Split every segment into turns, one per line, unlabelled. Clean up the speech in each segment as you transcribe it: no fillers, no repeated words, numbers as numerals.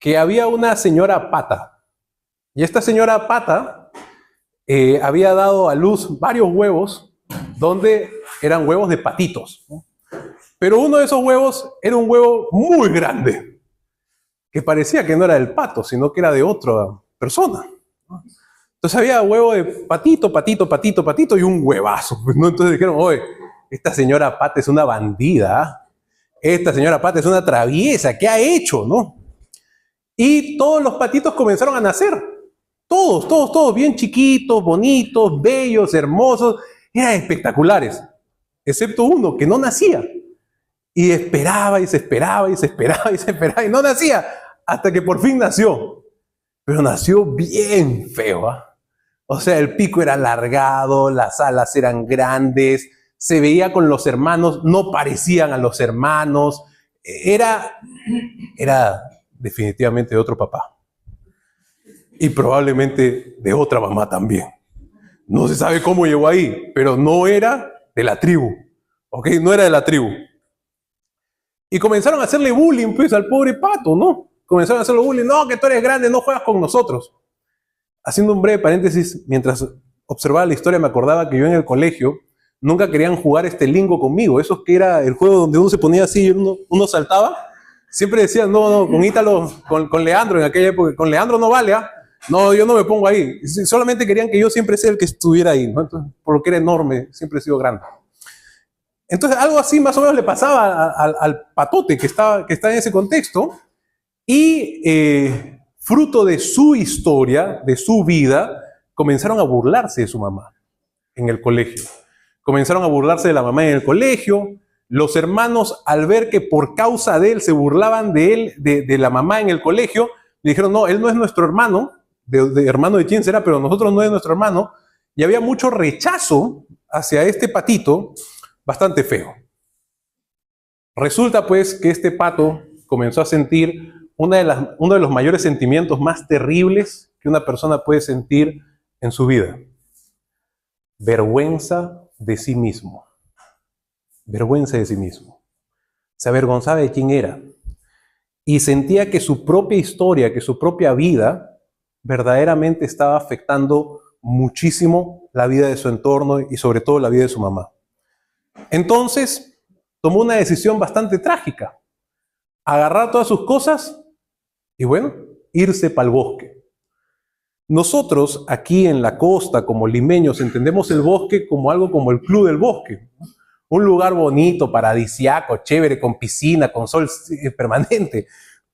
que había una señora Pata. Y esta señora Pata había dado a luz varios huevos donde eran huevos de patitos, ¿no? Pero uno de esos huevos era un huevo muy grande, que parecía que no era del pato, sino que era de otra persona, ¿no? Entonces había huevo de patito, patito, patito, patito y un huevazo, ¿no? Entonces dijeron, oye, esta señora Pata es una bandida, esta señora Pata es una traviesa, ¿qué ha hecho, no? Y todos los patitos comenzaron a nacer. Todos, todos, todos, bien chiquitos, bonitos, bellos, hermosos. Eran espectaculares. Excepto uno que no nacía. Y esperaba, y se esperaba, y se esperaba, y se esperaba, y no nacía. Hasta que por fin nació. Pero nació bien feo, ¿eh? O sea, el pico era alargado, las alas eran grandes, se veía con los hermanos, no parecían a los hermanos. Era definitivamente de otro papá. Y probablemente de otra mamá también. No se sabe cómo llegó ahí, pero no era de la tribu. ¿Ok? No era de la tribu. Y comenzaron a hacerle bullying, pues, al pobre pato, ¿no? Comenzaron a hacerle bullying. No, que tú eres grande, no juegas con nosotros. Haciendo un breve paréntesis, mientras observaba la historia me acordaba que yo en el colegio nunca querían jugar este lingo conmigo. Eso que era el juego donde uno se ponía así y uno saltaba. Siempre decían, no, con Ítalo, con Leandro en aquella época, con Leandro no vale, ¿ah? No, yo no me pongo ahí. Solamente querían que yo siempre sea el que estuviera ahí, ¿no? Entonces, por lo que era enorme, siempre he sido grande. Entonces, algo así más o menos le pasaba al patote que está en ese contexto. Y fruto de su historia, de su vida, comenzaron a burlarse de su mamá en el colegio. Comenzaron a burlarse de la mamá en el colegio. Los hermanos, al ver que por causa de él se burlaban de él, de la mamá en el colegio, le dijeron, no, él no es nuestro hermano, de hermano de quién será, pero nosotros no es nuestro hermano. Y había mucho rechazo hacia este patito, bastante feo. Resulta pues que este pato comenzó a sentir uno de los mayores sentimientos más terribles que una persona puede sentir en su vida. Vergüenza de sí mismo. Vergüenza de sí mismo. Se avergonzaba de quién era. Y sentía que su propia historia, que su propia vida, verdaderamente estaba afectando muchísimo la vida de su entorno y sobre todo la vida de su mamá. Entonces, tomó una decisión bastante trágica. Agarrar todas sus cosas y, bueno, irse para el bosque. Nosotros, aquí en la costa, como limeños, entendemos el bosque como algo como el Club del Bosque. Un lugar bonito, paradisiaco, chévere, con piscina, con sol permanente.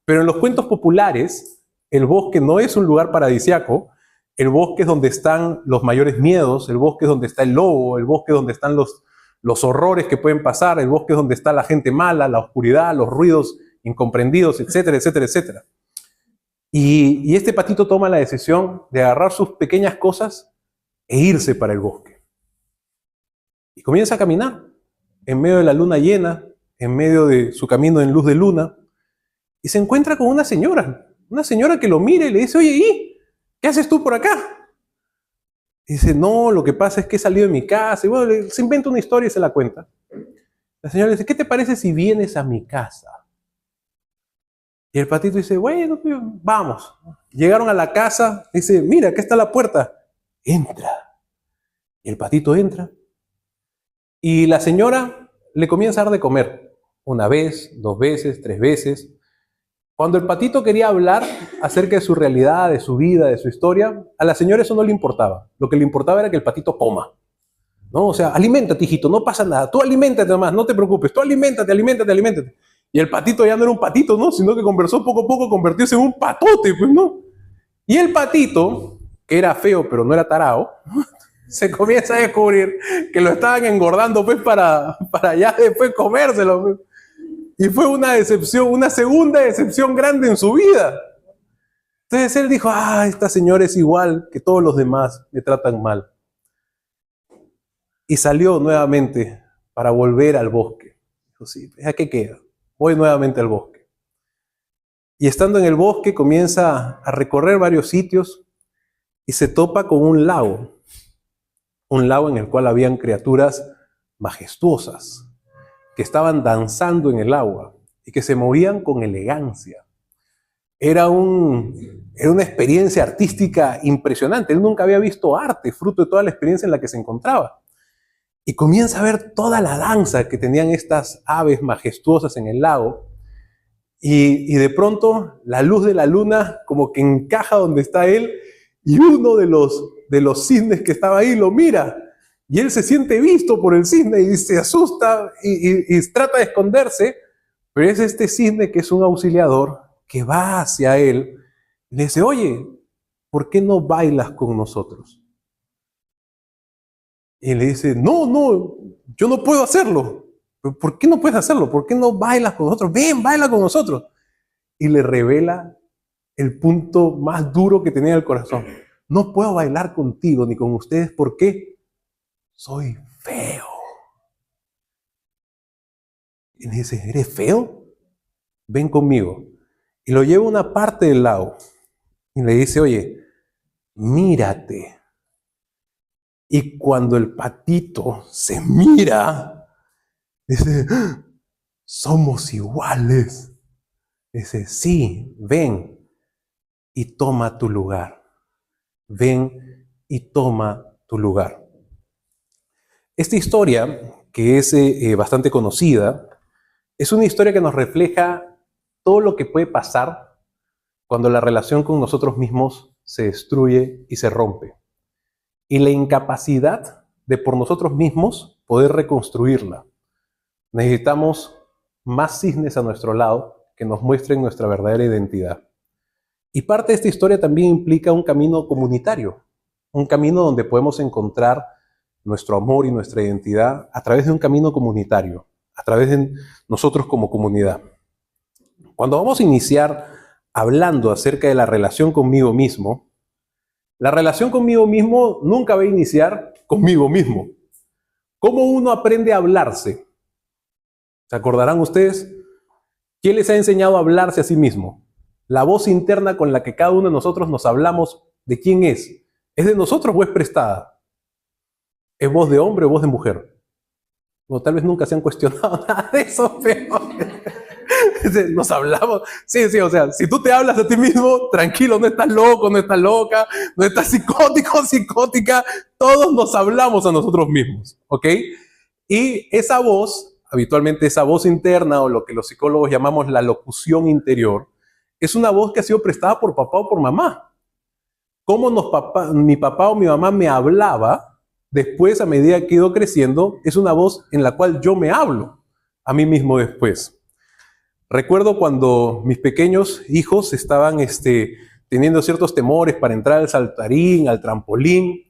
Pero en los cuentos populares, el bosque no es un lugar paradisiaco. El bosque es donde están los mayores miedos, el bosque es donde está el lobo, el bosque es donde están los horrores que pueden pasar, el bosque es donde está la gente mala, la oscuridad, los ruidos incomprendidos, etcétera, etcétera, etcétera. Y este patito toma la decisión de agarrar sus pequeñas cosas e irse para el bosque. Y comienza a caminar en medio de la luna llena, en medio de su camino en luz de luna, y se encuentra con una señora que lo mira y le dice, oye, ¿y qué haces tú por acá? Y dice, no, lo que pasa es que he salido de mi casa, y bueno, se inventa una historia y se la cuenta. La señora le dice, ¿qué te parece si vienes a mi casa? Y el patito dice, bueno, vamos. Llegaron a la casa, dice, mira, acá está la puerta. Entra. Y el patito entra. Y la señora le comienza a dar de comer. Una vez, dos veces, tres veces. Cuando el patito quería hablar acerca de su realidad, de su vida, de su historia, a la señora eso no le importaba. Lo que le importaba era que el patito coma, ¿no? O sea, aliméntate, hijito, no pasa nada. Tú aliméntate nomás, no te preocupes. Tú aliméntate, aliméntate, aliméntate. Y el patito ya no era un patito, ¿no? Sino que conversó poco a poco, convirtió en un patote, pues, ¿no? Y el patito, que era feo pero no era tarao, se comienza a descubrir que lo estaban engordando, pues, para ya después comérselo, pues. Y fue una decepción, una segunda decepción grande en su vida. Entonces él dijo, esta señora es igual que todos los demás, me tratan mal. Y salió nuevamente para volver al bosque. Dijo, sí, ¿a qué queda? Voy nuevamente al bosque. Y estando en el bosque comienza a recorrer varios sitios y se topa con un lago en el cual habían criaturas majestuosas que estaban danzando en el agua y que se movían con elegancia. Era una experiencia artística impresionante. Él nunca había visto arte, fruto de toda la experiencia en la que se encontraba. Y comienza a ver toda la danza que tenían estas aves majestuosas en el lago. Y de pronto la luz de la luna como que encaja donde está él, y uno de los cisnes que estaba ahí lo mira. Y él se siente visto por el cisne y se asusta y trata de esconderse. Pero es este cisne, que es un auxiliador, que va hacia él y le dice: oye, ¿por qué no bailas con nosotros? Y le dice: no, yo no puedo hacerlo. ¿Por qué no puedes hacerlo? ¿Por qué no bailas con nosotros? Ven, baila con nosotros. Y le revela el punto más duro que tenía en el corazón. No puedo bailar contigo ni con ustedes. ¿Por qué? Soy feo. Y le dice: ¿eres feo? Ven conmigo. Y lo lleva a una parte del lago. Y le dice: oye, mírate. Y cuando el patito se mira, dice: somos iguales. Dice: sí, ven y toma tu lugar. Ven y toma tu lugar. Esta historia, que es bastante conocida, es una historia que nos refleja todo lo que puede pasar cuando la relación con nosotros mismos se destruye y se rompe. Y la incapacidad de por nosotros mismos poder reconstruirla. Necesitamos más cisnes a nuestro lado que nos muestren nuestra verdadera identidad. Y parte de esta historia también implica un camino comunitario, un camino donde podemos encontrar nuestro amor y nuestra identidad a través de un camino comunitario, a través de nosotros como comunidad. Cuando vamos a iniciar hablando acerca de la relación conmigo mismo, la relación conmigo mismo nunca va a iniciar conmigo mismo. ¿Cómo uno aprende a hablarse? ¿Se acordarán ustedes? ¿Quién les ha enseñado a hablarse a sí mismo? La voz interna con la que cada uno de nosotros nos hablamos, ¿de quién es? ¿Es de nosotros o es prestada? ¿Es voz de hombre o voz de mujer? O tal vez nunca se han cuestionado nada de eso, pero nos hablamos. Sí, o sea, si tú te hablas a ti mismo, tranquilo, no estás loco, no estás loca, no estás psicótico, psicótica, todos nos hablamos a nosotros mismos, ¿ok? Y esa voz, habitualmente esa voz interna, o lo que los psicólogos llamamos la locución interior, es una voz que ha sido prestada por papá o por mamá. Cómo mi papá o mi mamá me hablaba, después, a medida que he ido creciendo, es una voz en la cual yo me hablo a mí mismo después. Recuerdo cuando mis pequeños hijos estaban teniendo ciertos temores para entrar al saltarín, al trampolín,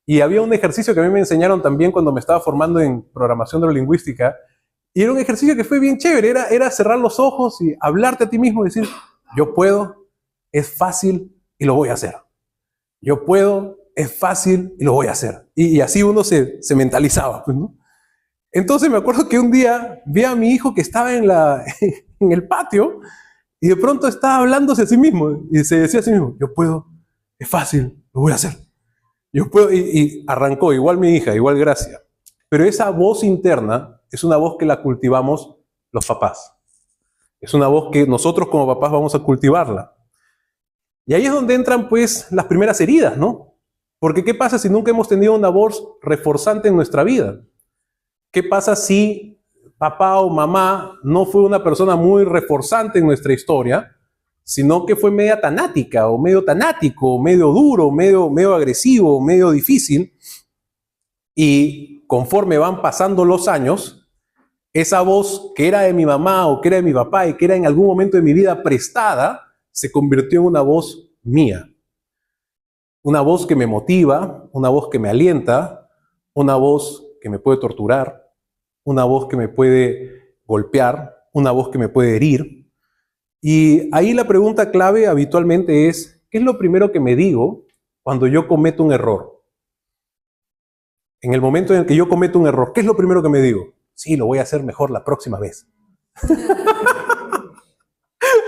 y había un ejercicio que a mí me enseñaron también cuando me estaba formando en programación neurolingüística, y era un ejercicio que fue bien chévere, era cerrar los ojos y hablarte a ti mismo y decir: yo puedo, es fácil y lo voy a hacer. Yo puedo, es fácil y lo voy a hacer. Y así uno se mentalizaba, pues, ¿no? Entonces me acuerdo que un día vi a mi hijo que estaba en el patio, y de pronto estaba hablándose a sí mismo y se decía a sí mismo: yo puedo, es fácil, lo voy a hacer. Yo puedo, y arrancó, igual mi hija, igual Gracia. Pero esa voz interna es una voz que la cultivamos los papás. Es una voz que nosotros como papás vamos a cultivarla. Y ahí es donde entran pues las primeras heridas, ¿no? Porque ¿qué pasa si nunca hemos tenido una voz reforzante en nuestra vida? ¿Qué pasa si papá o mamá no fue una persona muy reforzante en nuestra historia, sino que fue media tanática, o medio tanático, o medio duro, medio agresivo, medio difícil? Y conforme van pasando los años, esa voz que era de mi mamá o que era de mi papá y que era en algún momento de mi vida prestada, se convirtió en una voz mía. Una voz que me motiva, una voz que me alienta, una voz que me puede torturar, una voz que me puede golpear, una voz que me puede herir. Y ahí la pregunta clave habitualmente es: ¿qué es lo primero que me digo cuando yo cometo un error? En el momento en el que yo cometo un error, ¿qué es lo primero que me digo? Sí, lo voy a hacer mejor la próxima vez.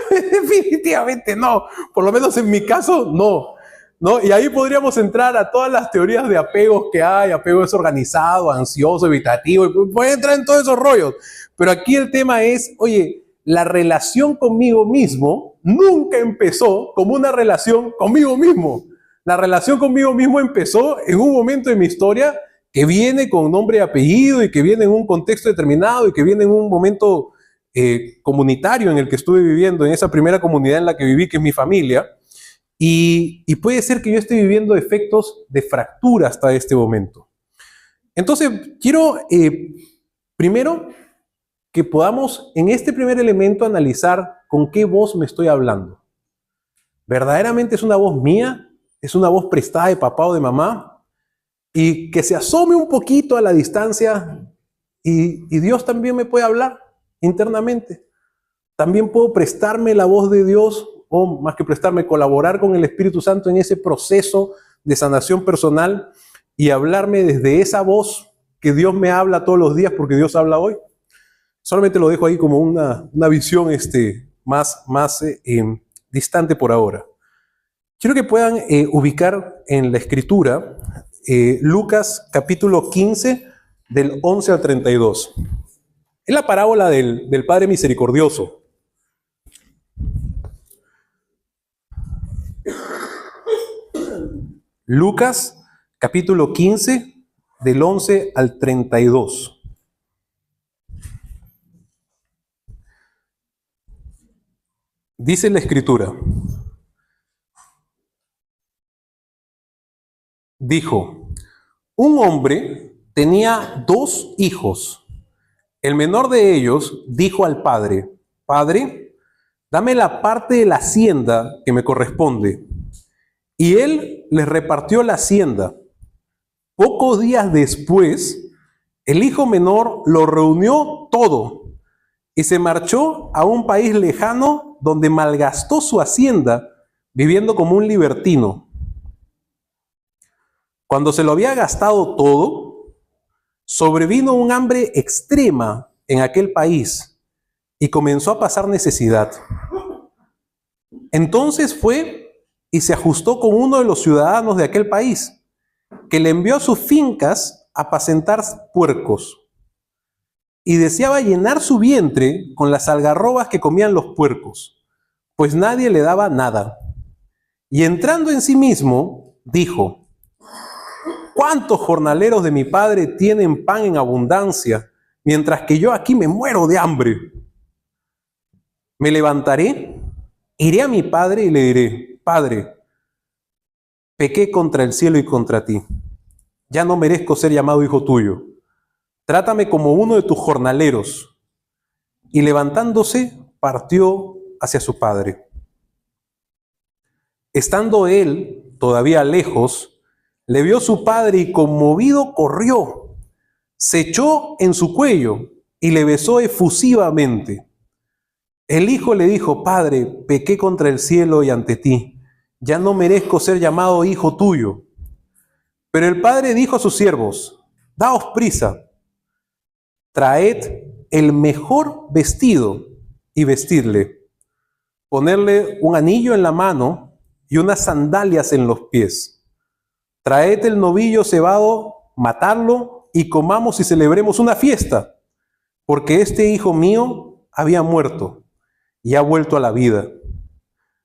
Definitivamente no. Por lo menos en mi caso, no. ¿No? Y ahí podríamos entrar a todas las teorías de apegos que hay: apego desorganizado, ansioso, evitativo, y puede entrar en todos esos rollos. Pero aquí el tema es: oye, la relación conmigo mismo nunca empezó como una relación conmigo mismo. La relación conmigo mismo empezó en un momento de mi historia que viene con nombre y apellido y que viene en un contexto determinado y que viene en un momento comunitario en el que estuve viviendo, en esa primera comunidad en la que viví, que es mi familia. Y puede ser que yo esté viviendo efectos de fractura hasta este momento. Entonces, quiero primero que podamos en este primer elemento analizar con qué voz me estoy hablando. ¿Verdaderamente es una voz mía? ¿Es una voz prestada de papá o de mamá? Y que se asome un poquito a la distancia y Dios también me puede hablar internamente. También puedo prestarme la voz de Dios, o más que prestarme, colaborar con el Espíritu Santo en ese proceso de sanación personal y hablarme desde esa voz que Dios me habla todos los días, porque Dios habla hoy. Solamente lo dejo ahí como una visión más distante por ahora. Quiero que puedan ubicar en la Escritura Lucas capítulo 15 del 11 al 32. Es la parábola del Padre Misericordioso. Lucas capítulo 15 del 11 al 32. Dice la Escritura: dijo, un hombre tenía 2 hijos. El menor de ellos dijo al padre: Padre, dame la parte de la hacienda que me corresponde. Y él les repartió la hacienda. Pocos días después, el hijo menor lo reunió todo y se marchó a un país lejano donde malgastó su hacienda viviendo como un libertino. Cuando se lo había gastado todo, sobrevino un hambre extrema en aquel país y comenzó a pasar necesidad. Entonces fue y se ajustó con uno de los ciudadanos de aquel país, que le envió a sus fincas a apacentar puercos, y deseaba llenar su vientre con las algarrobas que comían los puercos, pues nadie le daba nada. Y entrando en sí mismo, dijo: ¿cuántos jornaleros de mi padre tienen pan en abundancia, mientras que yo aquí me muero de hambre? Me levantaré, iré a mi padre y le diré: Padre, pequé contra el cielo y contra ti. Ya no merezco ser llamado hijo tuyo. Trátame como uno de tus jornaleros. Y levantándose, partió hacia su padre. Estando él todavía lejos, le vio su padre y conmovido corrió, se echó en su cuello y le besó efusivamente. El hijo le dijo: Padre, pequé contra el cielo y ante ti. Ya no merezco ser llamado hijo tuyo. Pero el padre dijo a sus siervos: daos prisa, traed el mejor vestido y vestidle, ponerle un anillo en la mano y unas sandalias en los pies. Traed el novillo cebado, matadlo y comamos y celebremos una fiesta, porque este hijo mío había muerto y ha vuelto a la vida.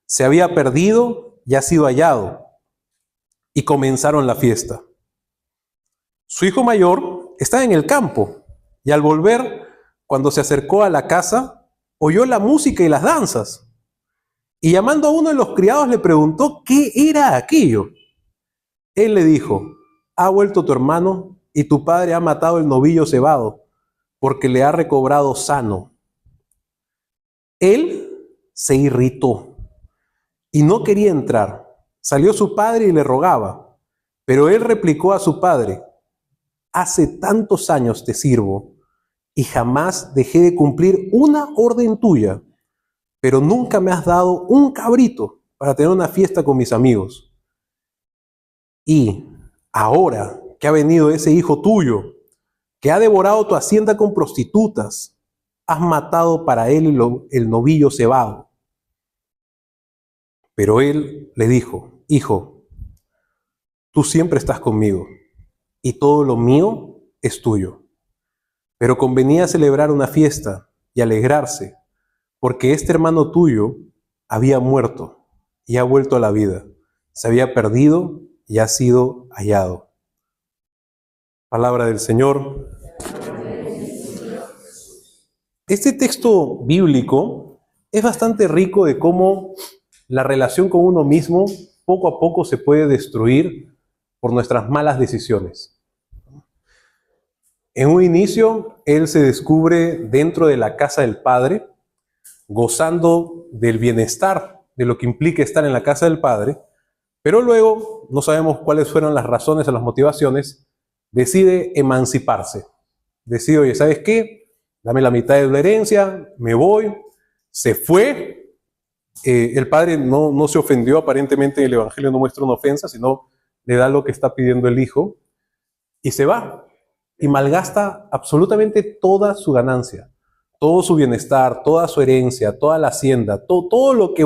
Se había perdido y ha sido hallado. Y comenzaron la fiesta. Su hijo mayor estaba en el campo, y al volver, cuando se acercó a la casa, oyó la música y las danzas. Y llamando a uno de los criados le preguntó qué era aquello. Él le dijo: ha vuelto tu hermano y tu padre ha matado el novillo cebado, porque le ha recobrado sano. Él se irritó y no quería entrar. Salió su padre y le rogaba, pero él replicó a su padre: hace tantos años te sirvo y jamás dejé de cumplir una orden tuya, pero nunca me has dado un cabrito para tener una fiesta con mis amigos. Y ahora que ha venido ese hijo tuyo, que ha devorado tu hacienda con prostitutas, has matado para él el novillo cebado. Pero él le dijo: hijo, tú siempre estás conmigo y todo lo mío es tuyo. Pero convenía celebrar una fiesta y alegrarse, porque este hermano tuyo había muerto y ha vuelto a la vida. Se había perdido y ha sido hallado. Palabra del Señor. Este texto bíblico es bastante rico de cómo la relación con uno mismo poco a poco se puede destruir por nuestras malas decisiones. En un inicio, él se descubre dentro de la casa del Padre, gozando del bienestar de lo que implica estar en la casa del Padre, pero luego, no sabemos cuáles fueron las razones o las motivaciones, decide emanciparse. Decide, oye, ¿sabes qué? Dame la mitad de la herencia, me voy. Se fue. El padre no se ofendió, aparentemente el Evangelio no muestra una ofensa, sino le da lo que está pidiendo el hijo y se va. Y malgasta absolutamente toda su ganancia, todo su bienestar, toda su herencia, toda la hacienda, todo lo que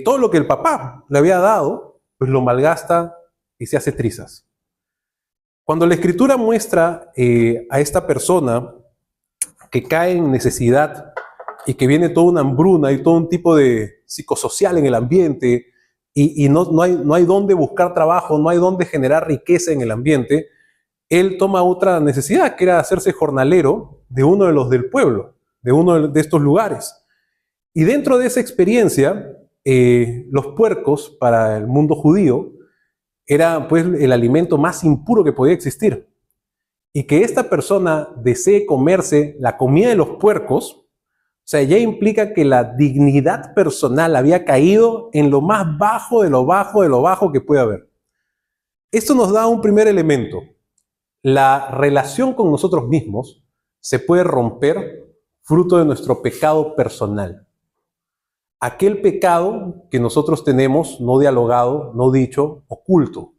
todo lo que el papá le había dado, pues lo malgasta y se hace trizas. Cuando la Escritura muestra a esta persona que cae en necesidad y que viene toda una hambruna y todo un tipo de psicosocial en el ambiente y no hay dónde buscar trabajo, no hay dónde generar riqueza en el ambiente, él toma otra necesidad, que era hacerse jornalero de uno de los del pueblo, de uno de estos lugares. Y dentro de esa experiencia, los puercos para el mundo judío era pues el alimento más impuro que podía existir. Y que esta persona desee comerse la comida de los puercos, o sea, ya implica que la dignidad personal había caído en lo más bajo de lo bajo de lo bajo que puede haber. Esto nos da un primer elemento. La relación con nosotros mismos se puede romper fruto de nuestro pecado personal. Aquel pecado que nosotros tenemos no dialogado, no dicho, oculto.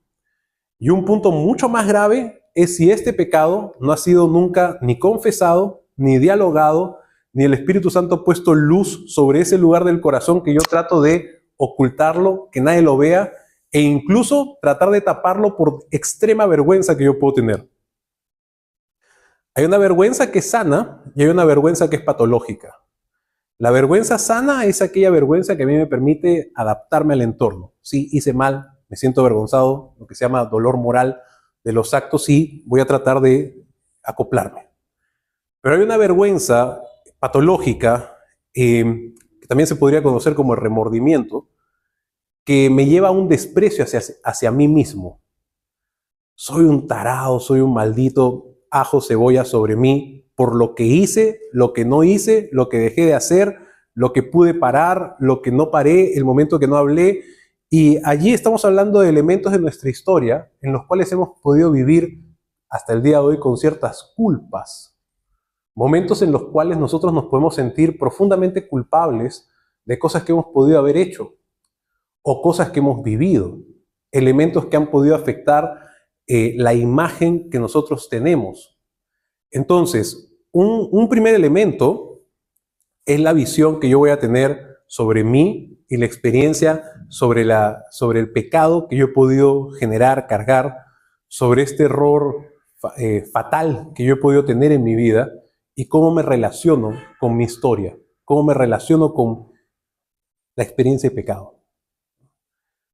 Y un punto mucho más grave es si este pecado no ha sido nunca ni confesado, ni dialogado, ni el Espíritu Santo ha puesto luz sobre ese lugar del corazón que yo trato de ocultarlo, que nadie lo vea, e incluso tratar de taparlo por extrema vergüenza que yo puedo tener. Hay una vergüenza que es sana y hay una vergüenza que es patológica. La vergüenza sana es aquella vergüenza que a mí me permite adaptarme al entorno. Sí, hice mal, me siento avergonzado, lo que se llama dolor moral de los actos, y voy a tratar de acoplarme. Pero hay una vergüenza patológica, que también se podría conocer como el remordimiento, que me lleva a un desprecio hacia mí mismo. Soy un tarado, soy un maldito, ajo, cebolla sobre mí, por lo que hice, lo que no hice, lo que dejé de hacer, lo que pude parar, lo que no paré, el momento que no hablé. Y allí estamos hablando de elementos de nuestra historia en los cuales hemos podido vivir hasta el día de hoy con ciertas culpas. Momentos en los cuales nosotros nos podemos sentir profundamente culpables de cosas que hemos podido haber hecho o cosas que hemos vivido. Elementos que han podido afectar la imagen que nosotros tenemos. Entonces, un primer elemento es la visión que yo voy a tener sobre mí y la experiencia sobre el pecado que yo he podido generar, cargar, sobre este error fatal que yo he podido tener en mi vida y cómo me relaciono con mi historia, cómo me relaciono con la experiencia de pecado.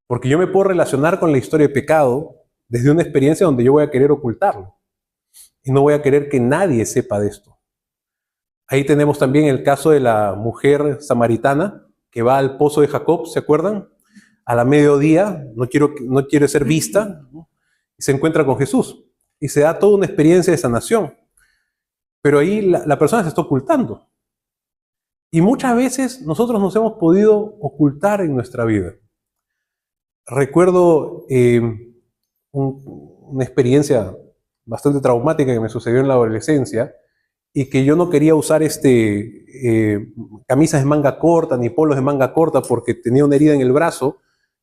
Porque yo me puedo relacionar con la historia de pecado desde una experiencia donde yo voy a querer ocultarlo y no voy a querer que nadie sepa de esto. Ahí tenemos también el caso de la mujer samaritana que va al pozo de Jacob, ¿se acuerdan? A la mediodía, no quiere ser vista, ¿no? Y se encuentra con Jesús y se da toda una experiencia de sanación. Pero ahí la persona se está ocultando. Y muchas veces nosotros nos hemos podido ocultar en nuestra vida. Recuerdo una experiencia bastante traumática que me sucedió en la adolescencia y que yo no quería usar camisas de manga corta ni polos de manga corta porque tenía una herida en el brazo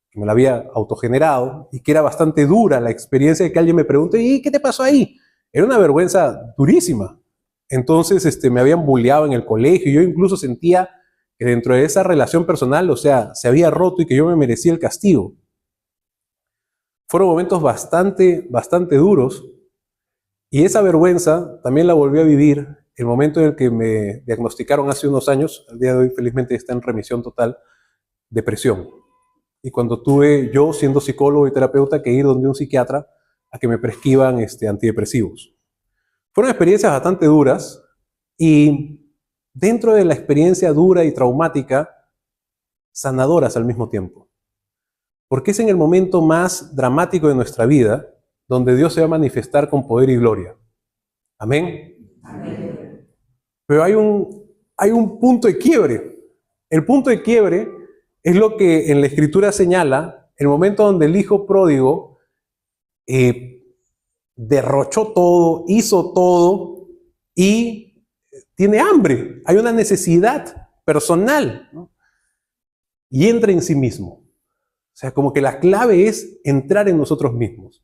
que me la había autogenerado y que era bastante dura la experiencia de que alguien me pregunte, ¿y qué te pasó ahí? Era una vergüenza durísima. Entonces me habían bulleado en el colegio y yo incluso sentía que dentro de esa relación personal, o sea, se había roto y que yo me merecía el castigo. Fueron momentos bastante duros y esa vergüenza también la volví a vivir el momento en el que me diagnosticaron hace unos años, al día de hoy felizmente está en remisión total, depresión. Y cuando tuve yo, siendo psicólogo y terapeuta, que ir donde un psiquiatra a que me prescriban antidepresivos. Fueron experiencias bastante duras y dentro de la experiencia dura y traumática, sanadoras al mismo tiempo. Porque es en el momento más dramático de nuestra vida donde Dios se va a manifestar con poder y gloria. Amén.
Amén.
Pero hay un punto de quiebre. El punto de quiebre es lo que en la Escritura señala, el momento donde el hijo pródigo derrochó todo, hizo todo y tiene hambre. Hay una necesidad personal, ¿no? Y entra en sí mismo. O sea, como que la clave es entrar en nosotros mismos.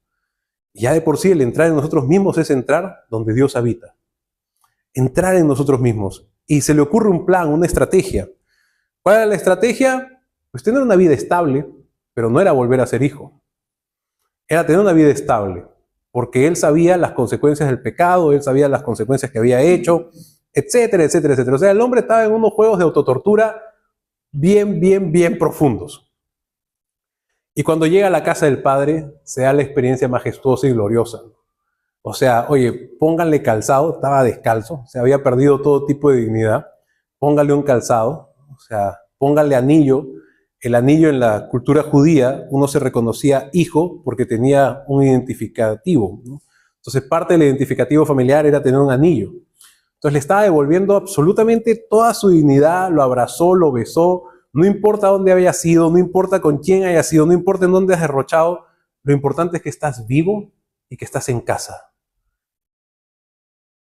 Ya de por sí el entrar en nosotros mismos es entrar donde Dios habita. Entrar en nosotros mismos. Y se le ocurre un plan, una estrategia. ¿Cuál era la estrategia? Pues tener una vida estable, pero no era volver a ser hijo. Era tener una vida estable, porque él sabía las consecuencias del pecado, él sabía las consecuencias que había hecho, etcétera, etcétera, etcétera. O sea, el hombre estaba en unos juegos de autotortura bien profundos. Y cuando llega a la casa del Padre, se da la experiencia majestuosa y gloriosa. O sea, oye, pónganle calzado, estaba descalzo, se había perdido todo tipo de dignidad, pónganle un calzado, o sea, pónganle anillo. El anillo en la cultura judía, uno se reconocía hijo porque tenía un identificativo, ¿no? Entonces, parte del identificativo familiar era tener un anillo. Entonces, le estaba devolviendo absolutamente toda su dignidad, lo abrazó, lo besó. No importa dónde había sido, no importa con quién haya sido, no importa en dónde has derrochado, lo importante es que estás vivo y que estás en casa.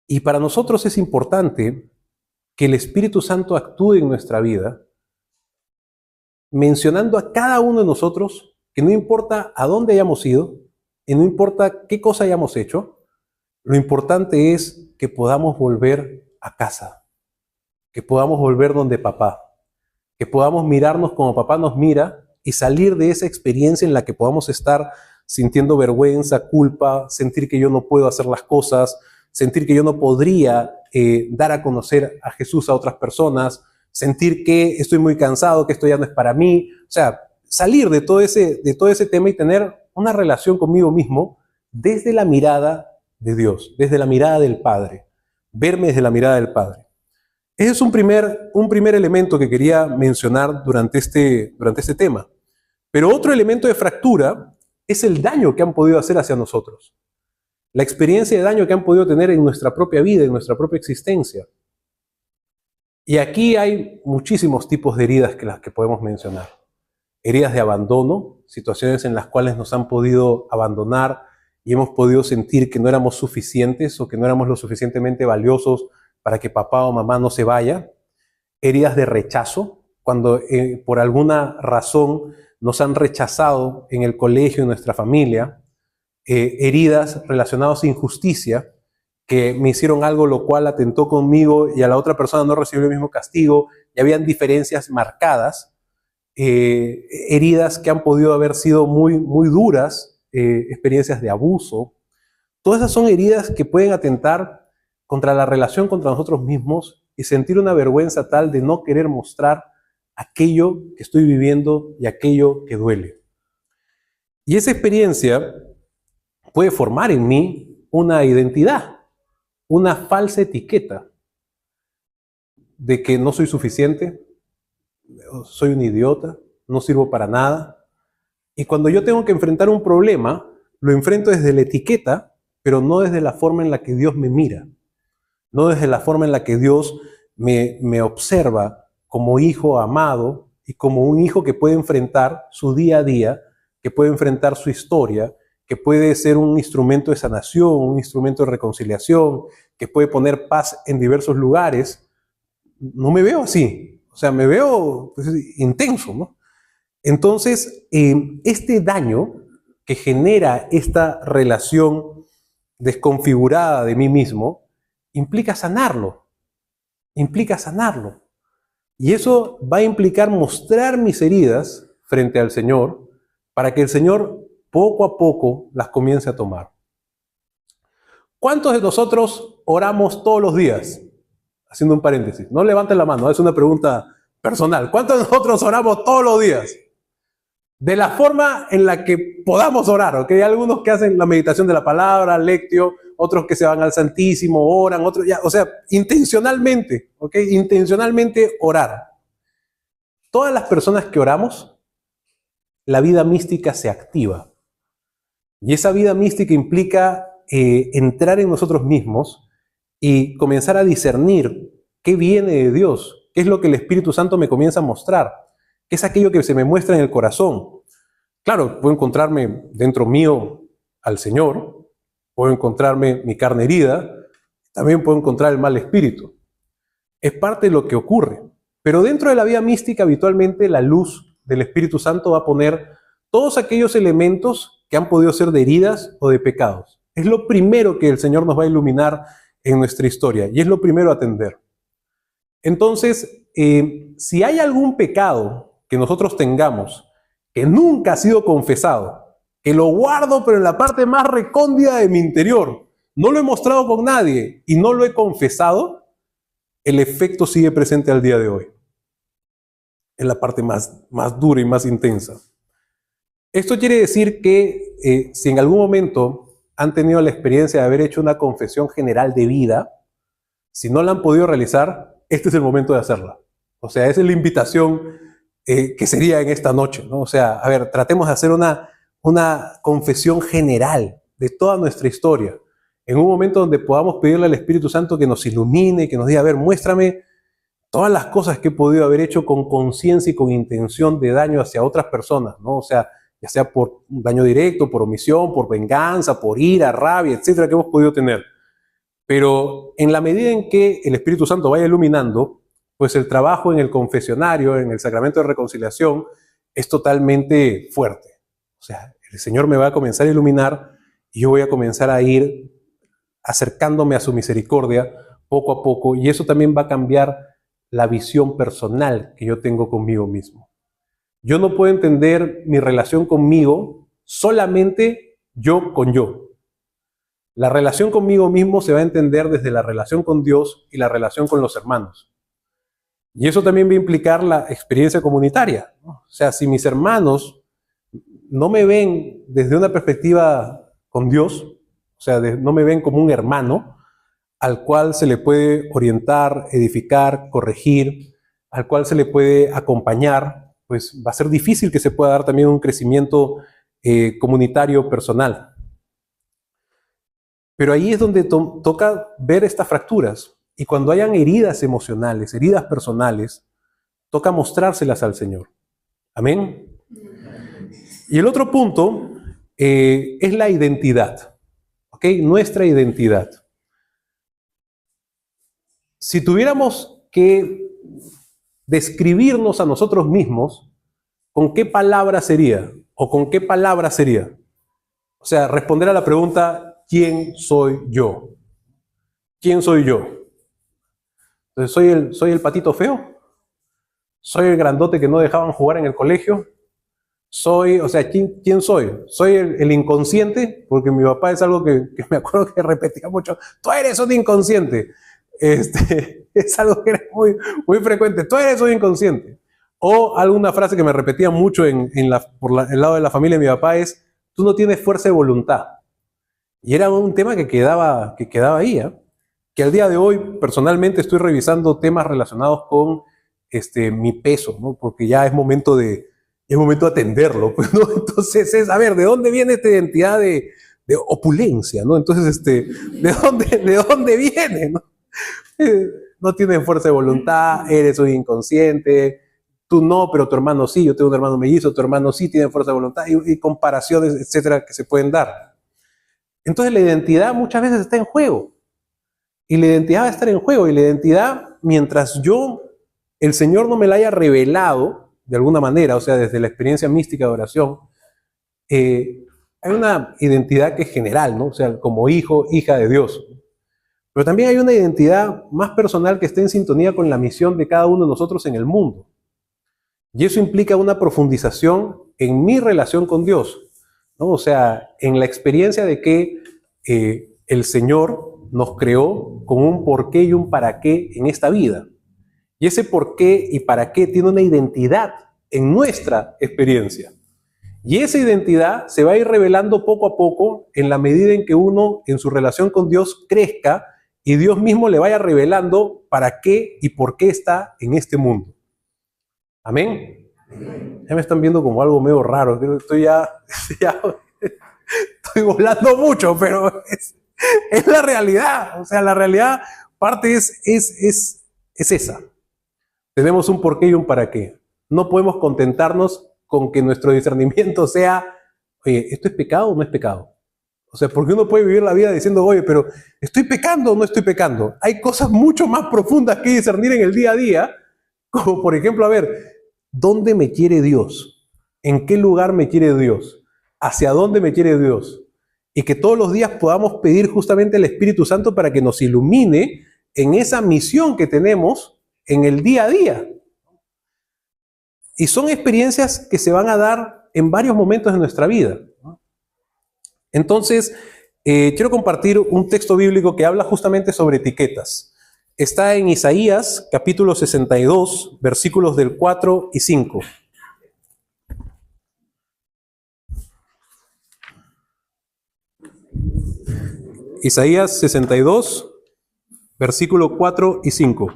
Y para nosotros es importante que el Espíritu Santo actúe en nuestra vida, mencionando a cada uno de nosotros que no importa a dónde hayamos ido, y no importa qué cosa hayamos hecho, lo importante es que podamos volver a casa, que podamos volver donde papá, que podamos mirarnos como papá nos mira y salir de esa experiencia en la que podamos estar sintiendo vergüenza, culpa, sentir que yo no puedo hacer las cosas, sentir que yo no podría dar a conocer a Jesús a otras personas, sentir que estoy muy cansado, que esto ya no es para mí. O sea, salir de todo ese tema y tener una relación conmigo mismo desde la mirada de Dios, desde la mirada del Padre, verme desde la mirada del Padre. Ese es un primer elemento que quería mencionar durante este tema. Pero otro elemento de fractura es el daño que han podido hacer hacia nosotros. La experiencia de daño que han podido tener en nuestra propia vida, en nuestra propia existencia. Y aquí hay muchísimos tipos de heridas que las que podemos mencionar. Heridas de abandono, situaciones en las cuales nos han podido abandonar y hemos podido sentir que no éramos suficientes o que no éramos lo suficientemente valiosos para que papá o mamá no se vaya. Heridas de rechazo, cuando por alguna razón nos han rechazado en el colegio, en nuestra familia. Heridas relacionadas a injusticia, que me hicieron algo lo cual atentó conmigo y a la otra persona no recibió el mismo castigo, y habían diferencias marcadas. Heridas que han podido haber sido muy duras, experiencias de abuso. Todas esas son heridas que pueden atentar contra la relación contra nosotros mismos y sentir una vergüenza tal de no querer mostrar aquello que estoy viviendo y aquello que duele. Y esa experiencia puede formar en mí una identidad, una falsa etiqueta de que no soy suficiente, soy un idiota, no sirvo para nada. Y cuando yo tengo que enfrentar un problema, lo enfrento desde la etiqueta, pero no desde la forma en la que Dios me mira. No desde la forma en la que Dios me observa como hijo amado y como un hijo que puede enfrentar su día a día, que puede enfrentar su historia, que puede ser un instrumento de sanación, un instrumento de reconciliación, que puede poner paz en diversos lugares. No me veo así, o sea, me veo pues, intenso, ¿no? Entonces, este daño que genera esta relación desconfigurada de mí mismo, implica sanarlo. Y eso va a implicar mostrar mis heridas frente al Señor para que el Señor poco a poco las comience a tomar. ¿Cuántos de nosotros oramos todos los días? haciendo un paréntesis, no levanten la mano, es una pregunta personal. ¿Cuántos de nosotros oramos todos los días? De la forma en la que podamos orar, ¿ok? Hay algunos que hacen la meditación de la palabra, lectio, otros que se van al Santísimo, oran, otros ya, o sea, intencionalmente, ¿ok? Intencionalmente orar. Todas las personas que oramos, la vida mística se activa. Y esa vida mística implica entrar en nosotros mismos y comenzar a discernir qué viene de Dios, qué es lo que el Espíritu Santo me comienza a mostrar, qué es aquello que se me muestra en el corazón. Claro, puedo encontrarme dentro mío al Señor, puedo encontrarme mi carne herida, también puedo encontrar el mal espíritu. Es parte de lo que ocurre. Pero dentro de la vida mística, habitualmente la luz del Espíritu Santo va a poner todos aquellos elementos que han podido ser de heridas o de pecados. Es lo primero que el Señor nos va a iluminar en nuestra historia y es lo primero a atender. Entonces, si hay algún pecado que nosotros tengamos que nunca ha sido confesado, que lo guardo pero en la parte más recóndita de mi interior, no lo he mostrado con nadie y no lo he confesado, el efecto sigue presente al día de hoy. Es la parte más dura y más intensa. Esto quiere decir que si en algún momento han tenido la experiencia de haber hecho una confesión general de vida, si no la han podido realizar, este es el momento de hacerla. O sea, esa es la invitación que sería en esta noche, ¿no? O sea, a ver, tratemos de hacer una confesión general de toda nuestra historia, en un momento donde podamos pedirle al Espíritu Santo que nos ilumine, que nos diga, a ver, muéstrame todas las cosas que he podido haber hecho con conciencia y con intención de daño hacia otras personas, ¿no? O sea, ya sea por daño directo, por omisión, por venganza, por ira, rabia, etcétera, que hemos podido tener. Pero en la medida en que el Espíritu Santo vaya iluminando, pues el trabajo en el confesionario, en el sacramento de reconciliación, es totalmente fuerte. O sea, el Señor me va a comenzar a iluminar y yo voy a comenzar a ir acercándome a su misericordia poco a poco, y eso también va a cambiar la visión personal que yo tengo conmigo mismo. Yo no puedo entender mi relación conmigo solamente yo con yo. La relación conmigo mismo se va a entender desde la relación con Dios y la relación con los hermanos. Y eso también va a implicar la experiencia comunitaria, ¿no? O sea, si mis hermanos no me ven desde una perspectiva con Dios, o sea, no me ven como un hermano al cual se le puede orientar, edificar, corregir, al cual se le puede acompañar, pues va a ser difícil que se pueda dar también un crecimiento comunitario personal. Pero ahí es donde toca ver estas fracturas. Y cuando hayan heridas emocionales, heridas personales, toca mostrárselas al Señor. Amén. Y el otro punto es la identidad. ¿Ok? Nuestra identidad. Si tuviéramos que describirnos a nosotros mismos, ¿con qué palabra sería? ¿O con qué palabra sería? O sea, responder a la pregunta, ¿quién soy yo? ¿Quién soy yo? Entonces, ¿soy el patito feo? ¿Soy el grandote que no dejaban jugar en el colegio? O sea, ¿quién soy? ¿Soy el inconsciente? Porque mi papá es algo que me acuerdo que repetía mucho. Tú eres un inconsciente. Es algo que era muy frecuente. Tú eres un inconsciente. O alguna frase que me repetía mucho por el lado de la familia de mi papá es, tú no tienes fuerza de voluntad. Y era un tema que quedaba ahí, ¿eh? Que al día de hoy personalmente estoy revisando temas relacionados con mi peso, ¿no? Porque ya es momento de atenderlo, pues, ¿no? Entonces es, a ver, ¿de dónde viene esta identidad de opulencia, ¿no? Entonces, ¿de dónde viene, no? No tienes fuerza de voluntad, eres un inconsciente, tú no, pero tu hermano sí, yo tengo un hermano mellizo, tu hermano sí tiene fuerza de voluntad, y comparaciones, etcétera, que se pueden dar. Entonces la identidad muchas veces está en juego, y la identidad va a estar en juego, y la identidad, mientras el Señor no me la haya revelado, de alguna manera, o sea, desde la experiencia mística de oración, hay una identidad que es general, ¿no? O sea, como hijo, hija de Dios. Pero también hay una identidad más personal que está en sintonía con la misión de cada uno de nosotros en el mundo. Y eso implica una profundización en mi relación con Dios, ¿no? O sea, en la experiencia de que el Señor nos creó con un porqué y un para qué en esta vida. Y ese porqué y para qué tiene una identidad en nuestra experiencia. Y esa identidad se va a ir revelando poco a poco en la medida en que uno en su relación con Dios crezca y Dios mismo le vaya revelando para qué y por qué está en este mundo. Amén. Ya me están viendo como algo medio raro. Estoy estoy volando mucho, pero es la realidad. O sea, la realidad parte es esa. Tenemos un porqué y un para qué. No podemos contentarnos con que nuestro discernimiento sea, oye, ¿esto es pecado o no es pecado? O sea, porque uno puede vivir la vida diciendo, oye, pero ¿estoy pecando o no estoy pecando? Hay cosas mucho más profundas que discernir en el día a día, como por ejemplo, a ver, ¿dónde me quiere Dios? ¿En qué lugar me quiere Dios? ¿Hacia dónde me quiere Dios? Y que todos los días podamos pedir justamente al Espíritu Santo para que nos ilumine en esa misión que tenemos en el día a día. Y son experiencias que se van a dar en varios momentos de nuestra vida. Entonces, quiero compartir un texto bíblico que habla justamente sobre etiquetas. Está en Isaías, capítulo 62, versículos del 4 y 5. Isaías 62, versículo 4 y 5.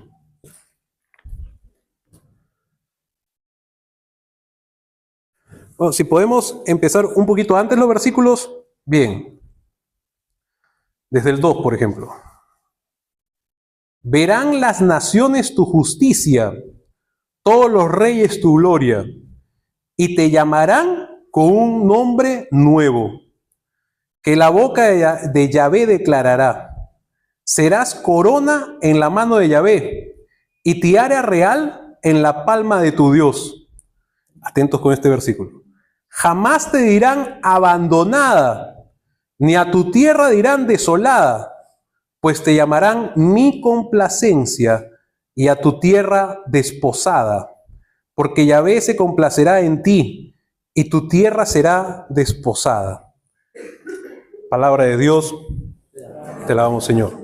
Bueno, si podemos empezar un poquito antes los versículos, bien. Desde el 2, por ejemplo. Verán las naciones tu justicia, todos los reyes tu gloria, y te llamarán con un nombre nuevo, que la boca de Yahvé declarará. Serás corona en la mano de Yahvé, y tiara real en la palma de tu Dios. Atentos con este versículo. Jamás te dirán abandonada, ni a tu tierra dirán desolada, pues te llamarán mi complacencia y a tu tierra desposada, porque Yahvé se complacerá en ti y tu tierra será desposada. Palabra de Dios, te alabamos, Señor.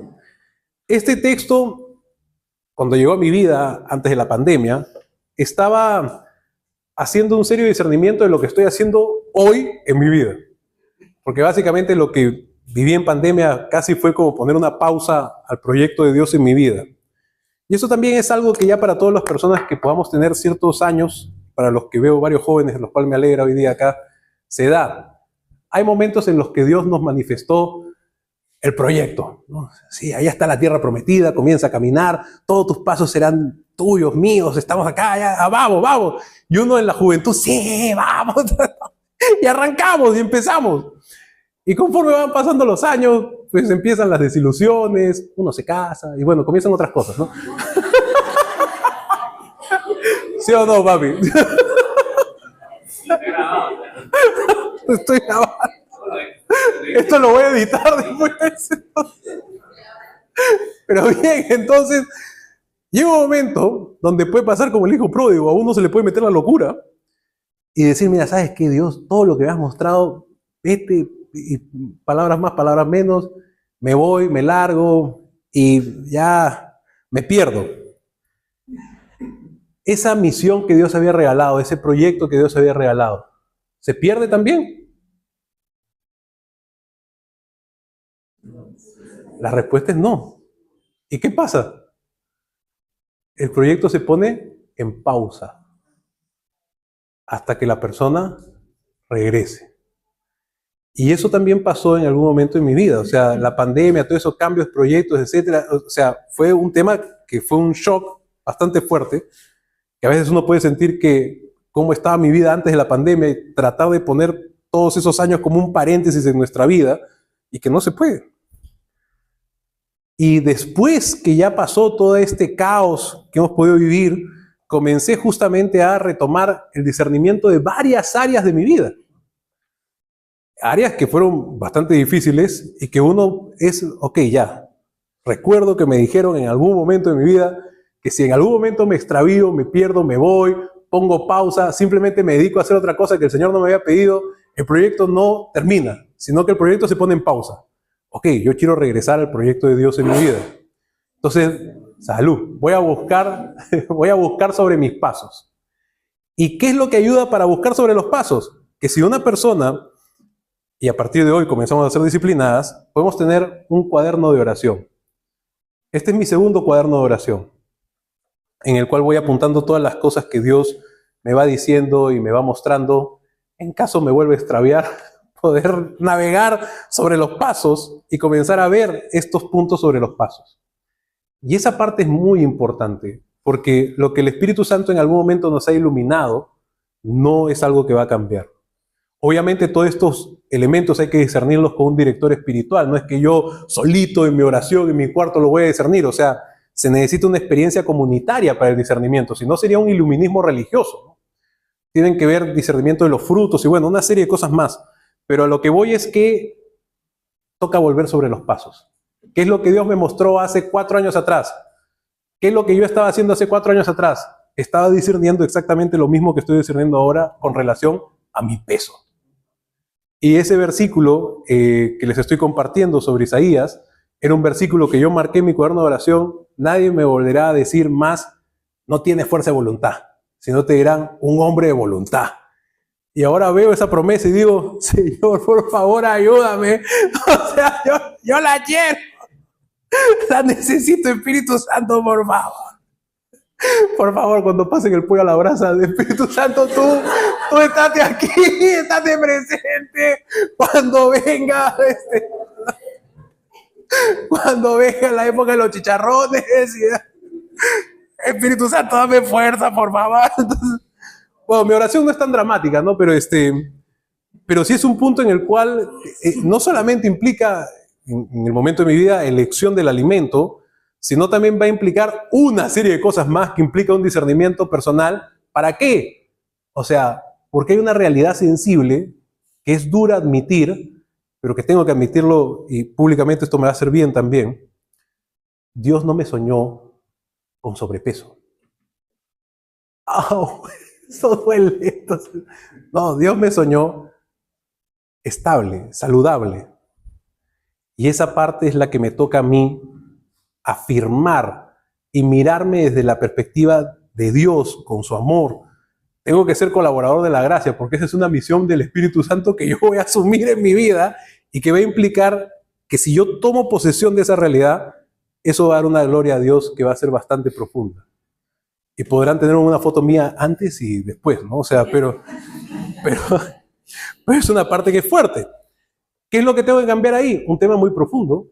Este texto, cuando llegó a mi vida antes de la pandemia, estaba haciendo un serio discernimiento de lo que estoy haciendo hoy en mi vida. Porque básicamente lo que viví en pandemia casi fue como poner una pausa al proyecto de Dios en mi vida. Y eso también es algo que ya para todas las personas que podamos tener ciertos años, para los que veo varios jóvenes, de los cuales me alegra hoy día acá, se da. Hay momentos en los que Dios nos manifestó el proyecto, ¿no? Sí, ahí está la tierra prometida, comienza a caminar, todos tus pasos serán tuyos, míos, estamos acá, ya, vamos, vamos. Y uno en la juventud, sí, vamos. Y arrancamos y empezamos. Y conforme van pasando los años, pues empiezan las desilusiones, uno se casa y bueno, comienzan otras cosas, ¿no? ¿Sí o no, papi? Estoy grabando. Esto lo voy a editar después. Pero bien, entonces llega un momento donde puede pasar como el hijo pródigo, a uno se le puede meter la locura y decir, mira, ¿sabes qué, Dios? Todo lo que me has mostrado, vete, y palabras más, palabras menos, me voy, me largo y ya me pierdo. Esa misión que Dios había regalado, ese proyecto que Dios había regalado, ¿se pierde también? La respuesta es no. ¿Y qué pasa? El proyecto se pone en pausa hasta que la persona regrese. Y eso también pasó en algún momento en mi vida. O sea, la pandemia, todos esos cambios, proyectos, etcétera. O sea, fue un tema que fue un shock bastante fuerte, que a veces uno puede sentir que cómo estaba mi vida antes de la pandemia y tratar de poner todos esos años como un paréntesis en nuestra vida y que no se puede. Y después que ya pasó todo este caos que hemos podido vivir, comencé justamente a retomar el discernimiento de varias áreas de mi vida. Áreas que fueron bastante difíciles y que uno es, ok, ya, recuerdo que me dijeron en algún momento de mi vida que si en algún momento me extravío, me pierdo, me voy, pongo pausa, simplemente me dedico a hacer otra cosa que el Señor no me había pedido, el proyecto no termina, sino que el proyecto se pone en pausa. Ok, yo quiero regresar al proyecto de Dios en mi vida. Entonces, salud, voy a buscar sobre mis pasos. ¿Y qué es lo que ayuda para buscar sobre los pasos? Que si una persona, y a partir de hoy comenzamos a ser disciplinadas, podemos tener un cuaderno de oración. Este es mi segundo cuaderno de oración, en el cual voy apuntando todas las cosas que Dios me va diciendo y me va mostrando. En caso me vuelva a extraviar, poder navegar sobre los pasos y comenzar a ver estos puntos sobre los pasos. Y esa parte es muy importante, porque lo que el Espíritu Santo en algún momento nos ha iluminado no es algo que va a cambiar. Obviamente todos estos elementos hay que discernirlos con un director espiritual. No es que yo solito en mi oración, en mi cuarto lo voy a discernir. O sea, se necesita una experiencia comunitaria para el discernimiento. Si no, sería un iluminismo religioso, ¿no? Tienen que ver discernimiento de los frutos y bueno, una serie de cosas más. Pero a lo que voy es que toca volver sobre los pasos. ¿Qué es lo que Dios me mostró hace 4 años atrás? ¿Qué es lo que yo estaba haciendo hace 4 años atrás? Estaba discerniendo exactamente lo mismo que estoy discerniendo ahora con relación a mi peso. Y ese versículo que les estoy compartiendo sobre Isaías, era un versículo que yo marqué en mi cuaderno de oración. Nadie me volverá a decir más, no tienes fuerza de voluntad, sino te dirán, un hombre de voluntad. Y ahora veo esa promesa y digo, Señor, por favor, ayúdame. O sea, yo la quiero. La necesito, Espíritu Santo, por favor. Por favor, cuando pasen el pollo a la brasa de Espíritu Santo, tú estate aquí, estate presente. Cuando venga la época de los chicharrones, Espíritu Santo, dame fuerza, por favor. Entonces, bueno, mi oración no es tan dramática, ¿no? Pero sí es un punto en el cual no solamente implica, en el momento de mi vida, elección del alimento, sino también va a implicar una serie de cosas más que implica un discernimiento personal. ¿Para qué? O sea, porque hay una realidad sensible que es dura admitir, pero que tengo que admitirlo y públicamente esto me va a hacer bien también. Dios no me soñó con sobrepeso. ¡Oh! Eso duele. No, Dios me soñó estable, saludable. Y esa parte es la que me toca a mí afirmar y mirarme desde la perspectiva de Dios con su amor. Tengo que ser colaborador de la gracia, porque esa es una misión del Espíritu Santo que yo voy a asumir en mi vida y que va a implicar que si yo tomo posesión de esa realidad, eso va a dar una gloria a Dios que va a ser bastante profunda. Y podrán tener una foto mía antes y después, ¿no? O sea, pero es una parte que es fuerte. ¿Qué es lo que tengo que cambiar ahí? Un tema muy profundo,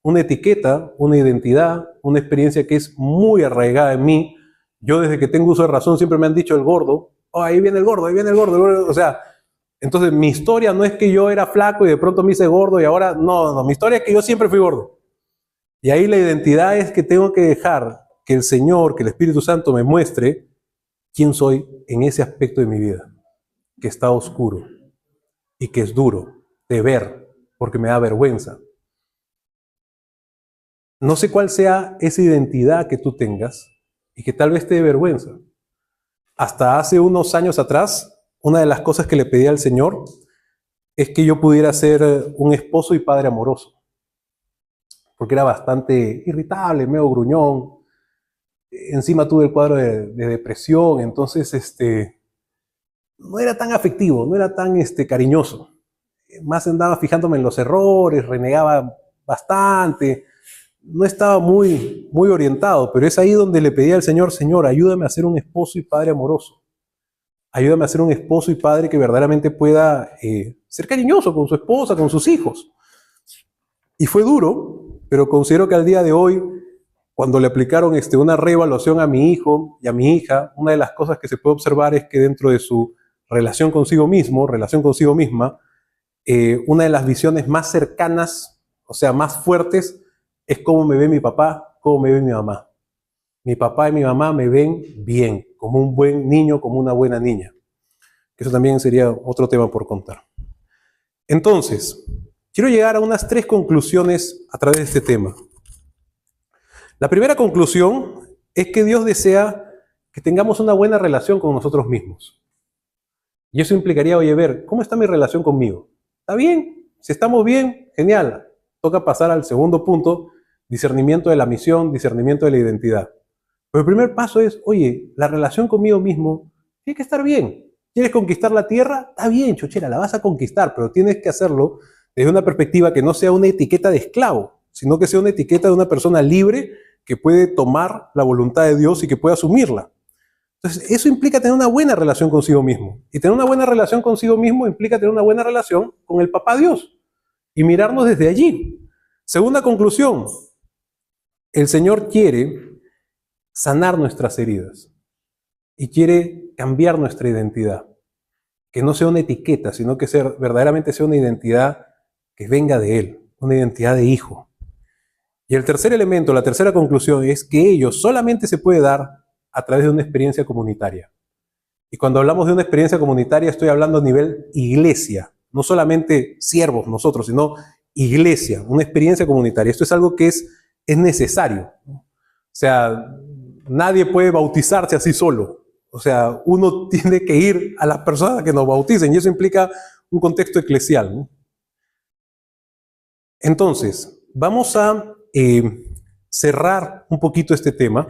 una etiqueta, una identidad, una experiencia que es muy arraigada en mí. Yo desde que tengo uso de razón siempre me han dicho el gordo. Oh, ahí viene el gordo, ahí viene el gordo, el gordo. O sea, entonces mi historia no es que yo era flaco y de pronto me hice gordo y ahora no, mi historia es que yo siempre fui gordo. Y ahí la identidad es que tengo que dejar que el Señor, que el Espíritu Santo me muestre quién soy en ese aspecto de mi vida, que está oscuro y que es duro de ver porque me da vergüenza. No sé cuál sea esa identidad que tú tengas y que tal vez te dé vergüenza. Hasta hace unos años atrás, una de las cosas que le pedí al Señor es que yo pudiera ser un esposo y padre amoroso. Porque era bastante irritable, medio gruñón. Encima tuve el cuadro de depresión, entonces no era tan afectivo, no era tan cariñoso. Más andaba fijándome en los errores, renegaba bastante. No estaba muy orientado, pero es ahí donde le pedí al Señor, Señor, ayúdame a ser un esposo y padre amoroso. Ayúdame a ser un esposo y padre que verdaderamente pueda ser cariñoso con su esposa, con sus hijos. Y fue duro, pero considero que al día de hoy, cuando le aplicaron una reevaluación a mi hijo y a mi hija, una de las cosas que se puede observar es que dentro de su relación consigo misma, una de las visiones más cercanas, o sea, más fuertes, es cómo me ve mi papá, cómo me ve mi mamá. Mi papá y mi mamá me ven bien, como un buen niño, como una buena niña. Eso también sería otro tema por contar. Entonces, quiero llegar a unas 3 conclusiones a través de este tema. La primera conclusión es que Dios desea que tengamos una buena relación con nosotros mismos. Y eso implicaría, oye, ver, ¿cómo está mi relación conmigo? ¿Está bien? Si estamos bien, genial. toca pasar al segundo punto, discernimiento de la misión, discernimiento de la identidad. Pero el primer paso es, oye, la relación conmigo mismo tiene que estar bien. ¿Quieres conquistar la tierra? Está bien, chochera, la vas a conquistar, pero tienes que hacerlo desde una perspectiva que no sea una etiqueta de esclavo, sino que sea una etiqueta de una persona libre que puede tomar la voluntad de Dios y que puede asumirla. Entonces, eso implica tener una buena relación consigo mismo. Y tener una buena relación consigo mismo implica tener una buena relación con el Papá Dios y mirarnos desde allí. Segunda conclusión, el Señor quiere sanar nuestras heridas y quiere cambiar nuestra identidad. Que no sea una etiqueta, sino que verdaderamente sea una identidad que venga de Él, una identidad de hijo. Y el tercer elemento, la tercera conclusión, es que ello solamente se puede dar a través de una experiencia comunitaria. Y cuando hablamos de una experiencia comunitaria, estoy hablando a nivel iglesia, no solamente siervos nosotros, sino iglesia, una experiencia comunitaria. Esto es algo que es necesario. O sea, nadie puede bautizarse así solo. O sea, uno tiene que ir a las personas que nos bauticen y eso implica un contexto eclesial, ¿no? Entonces, vamos a cerrar un poquito este tema,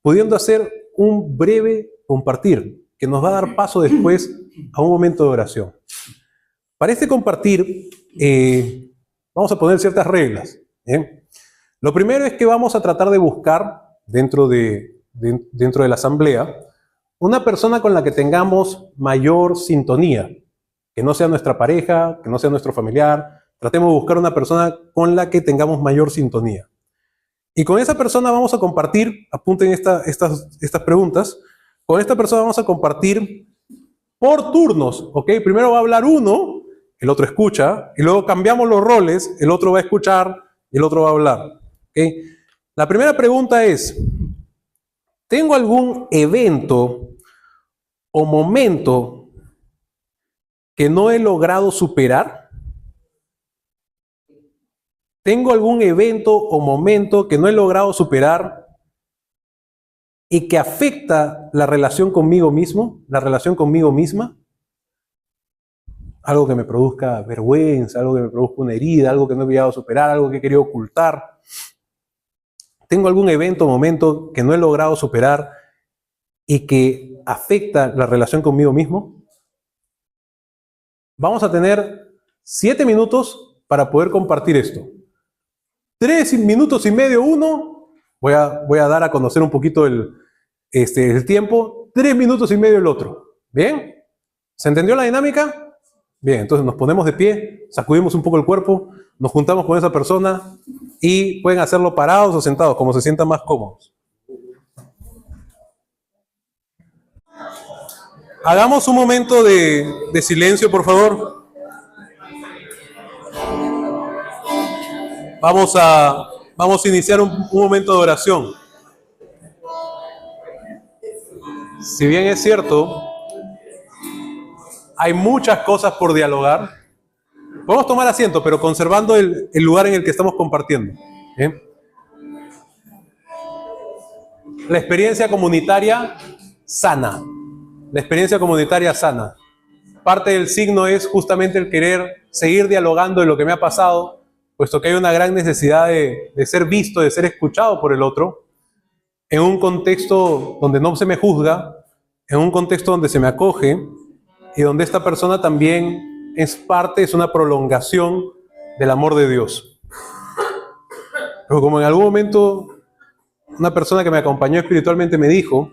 pudiendo hacer un breve compartir que nos va a dar paso después a un momento de oración. Para este compartir, vamos a poner ciertas reglas. ¿Bien? Lo primero es que vamos a tratar de buscar dentro de la asamblea una persona con la que tengamos mayor sintonía, que no sea nuestra pareja, que no sea nuestro familiar. Tratemos de buscar una persona con la que tengamos mayor sintonía. Y con esa persona vamos a compartir, apunten estas preguntas, con esta persona vamos a compartir por turnos, ¿ok? Primero va a hablar uno, el otro escucha, y luego cambiamos los roles, el otro va a escuchar y el otro va a hablar, ¿ok? La primera pregunta es, ¿tengo algún evento o momento que no he logrado superar? ¿Tengo algún evento o momento que no he logrado superar y que afecta la relación conmigo mismo, la relación conmigo misma? Algo que me produzca vergüenza, algo que me produzca una herida, algo que no he llegado a superar, algo que he querido ocultar. ¿Tengo algún evento o momento que no he logrado superar y que afecta la relación conmigo mismo? Vamos a tener 7 minutos para poder compartir esto. 3 minutos y medio uno, voy a dar a conocer un poquito el tiempo, 3 minutos y medio el otro. ¿Bien? ¿Se entendió la dinámica? Bien, entonces nos ponemos de pie, sacudimos un poco el cuerpo, nos juntamos con esa persona y pueden hacerlo parados o sentados, como se sientan más cómodos. Hagamos un momento de silencio, por favor. Vamos a iniciar un momento de oración. Si bien es cierto, hay muchas cosas por dialogar, podemos tomar asiento, pero conservando el lugar en el que estamos compartiendo. ¿Bien? La experiencia comunitaria sana. La experiencia comunitaria sana. Parte del signo es justamente el querer seguir dialogando de lo que me ha pasado, puesto que hay una gran necesidad de ser visto, de ser escuchado por el otro, en un contexto donde no se me juzga, en un contexto donde se me acoge y donde esta persona también es una prolongación del amor de Dios. Pero como en algún momento una persona que me acompañó espiritualmente me dijo,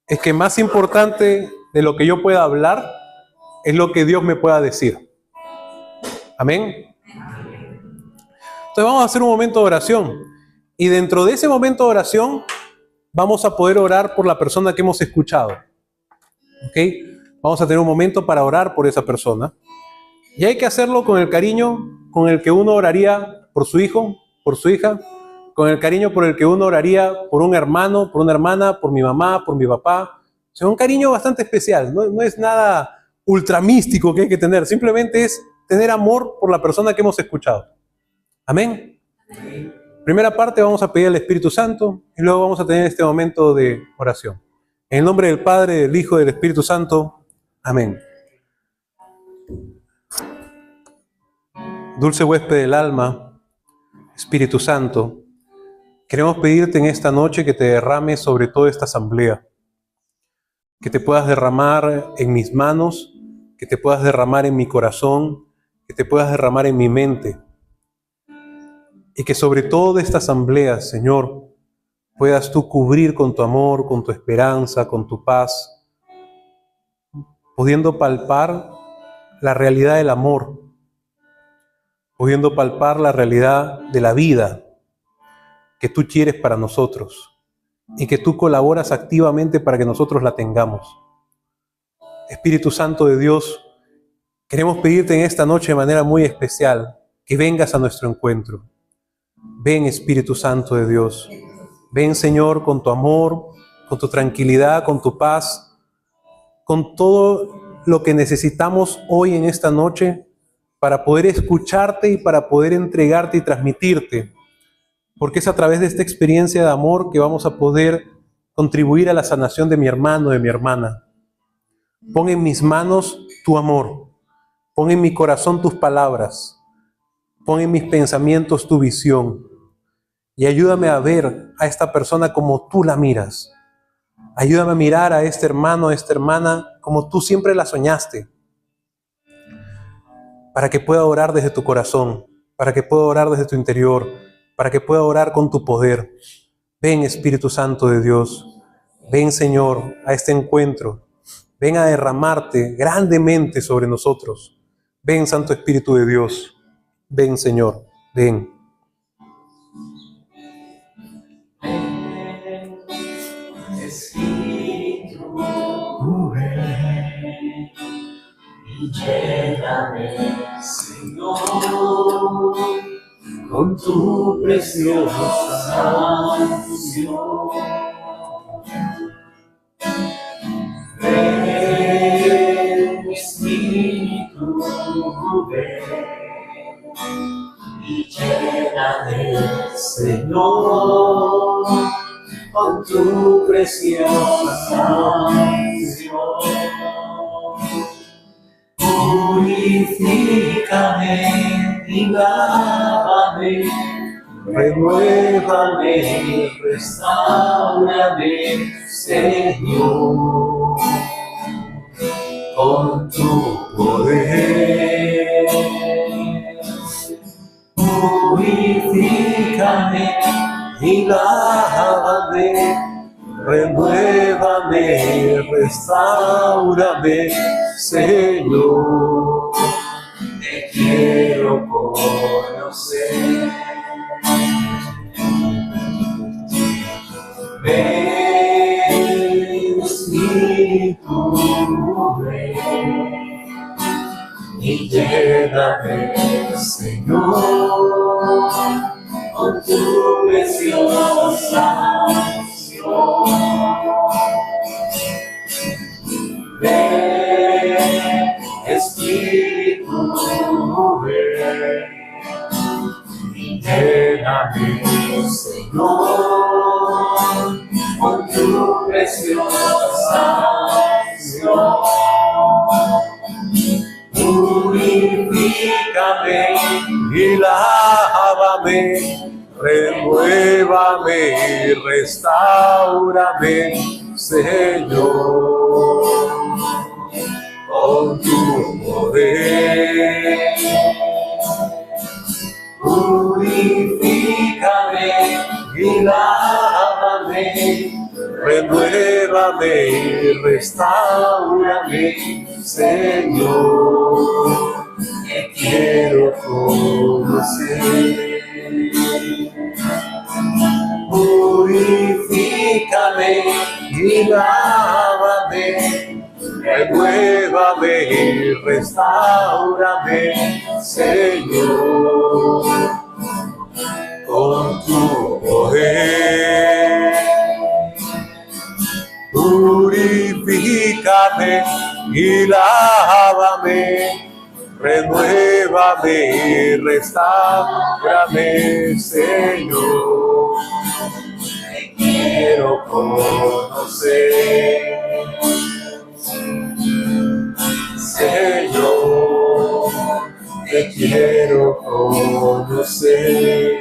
es que más importante de lo que yo pueda hablar es lo que Dios me pueda decir. Amén. Entonces vamos a hacer un momento de oración. Y dentro de ese momento de oración vamos a poder orar por la persona que hemos escuchado. ¿Ok? Vamos a tener un momento para orar por esa persona. Y hay que hacerlo con el cariño con el que uno oraría por su hijo, por su hija, con el cariño por el que uno oraría por un hermano, por una hermana, por mi mamá, por mi papá. O sea, un cariño bastante especial. No es nada ultramístico que hay que tener. Simplemente es tener amor por la persona que hemos escuchado. Amén. Primera parte, vamos a pedir al Espíritu Santo y luego vamos a tener este momento de oración. En el nombre del Padre, del Hijo y del Espíritu Santo. Amén. Dulce huésped del alma, Espíritu Santo, queremos pedirte en esta noche que te derrames sobre toda esta asamblea, que te puedas derramar en mis manos, que te puedas derramar en mi corazón, que te puedas derramar en mi mente, y que sobre toda esta asamblea, Señor, puedas tú cubrir con tu amor, con tu esperanza, con tu paz, pudiendo palpar la realidad del amor, pudiendo palpar la realidad de la vida que tú quieres para nosotros y que tú colaboras activamente para que nosotros la tengamos. Espíritu Santo de Dios, queremos pedirte en esta noche de manera muy especial que vengas a nuestro encuentro. Ven, Espíritu Santo de Dios. Ven, Señor, con tu amor, con tu tranquilidad, con tu paz, con todo lo que necesitamos hoy en esta noche para poder escucharte y para poder entregarte y transmitirte. Porque es a través de esta experiencia de amor que vamos a poder contribuir a la sanación de mi hermano, de mi hermana. Pon en mis manos tu amor. Pon en mi corazón tus palabras. Pon en mis pensamientos tu visión. Y ayúdame a ver a esta persona como tú la miras. Ayúdame a mirar a este hermano, a esta hermana, como tú siempre la soñaste. Para que pueda orar desde tu corazón, para que pueda orar desde tu interior, para que pueda orar con tu poder. Ven, Espíritu Santo de Dios. Ven, Señor, a este encuentro. Ven a derramarte grandemente sobre nosotros. Ven, Santo Espíritu de Dios. Ven, Señor. Ven.
Espíritu, ven y lléname, Señor, con tu preciosa unción. Ven, Espíritu, ven y lléname, Señor, con tu preciosa unción. Purifícame y lávame, renuévame, restáurame, Señor, con tu poder. Purifícame y lávame, renuévame, restáurame, Señor, te quiero conocer. Ven, Espíritu, ven y lléname, Señor, con tu preciosa unción. Ven, Espíritu, ven y lléname, Señor, con tu preciosa unción. Purifícame y lávame, renuévame y restáurame, Señor, con tu poder. Purifícame y lávame, renuévame y restáurame, Señor, te quiero conocer. Purifícame y lávame, renuévame y restáurame, Señor, con tu poder. Purifícame y lávame, renuévame y restáurame, Señor, te quiero conocer. Señor, te quiero conocer. conocer.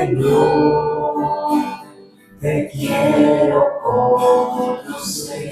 Señor, te quiero conocer.